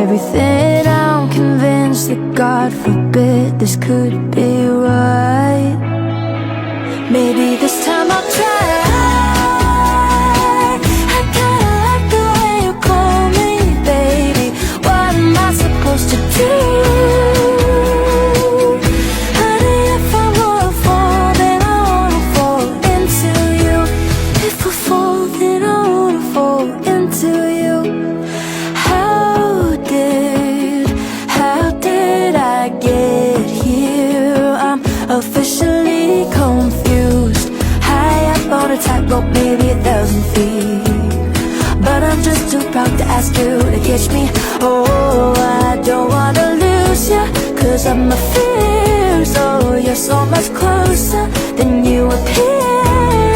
everything. I'm convinced that God forbid this could be right. Maybe this time I'll try. I kinda like the way you call me baby. What am I supposed to do? Honey, if I wanna fall, then I wanna fall into you. If I fall, then I wanna fall into you. How did I get here? I'm officially confused. High up on a tightrope, maybe 1,000 feet, but I'm just too proud to ask you to catch me. Oh, I don't wanna lose you, 'cause of my fears. Oh, you're so much closer than you appear.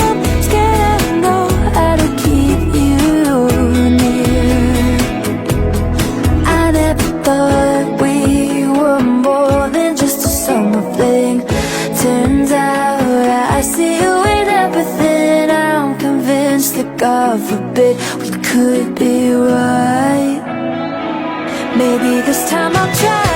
I'm scared I know how to keep you near. I never thought we were more than just a summer fling. Turns out I see you in everything. I'm convinced that God forbid we could be right. Maybe this time I'll try.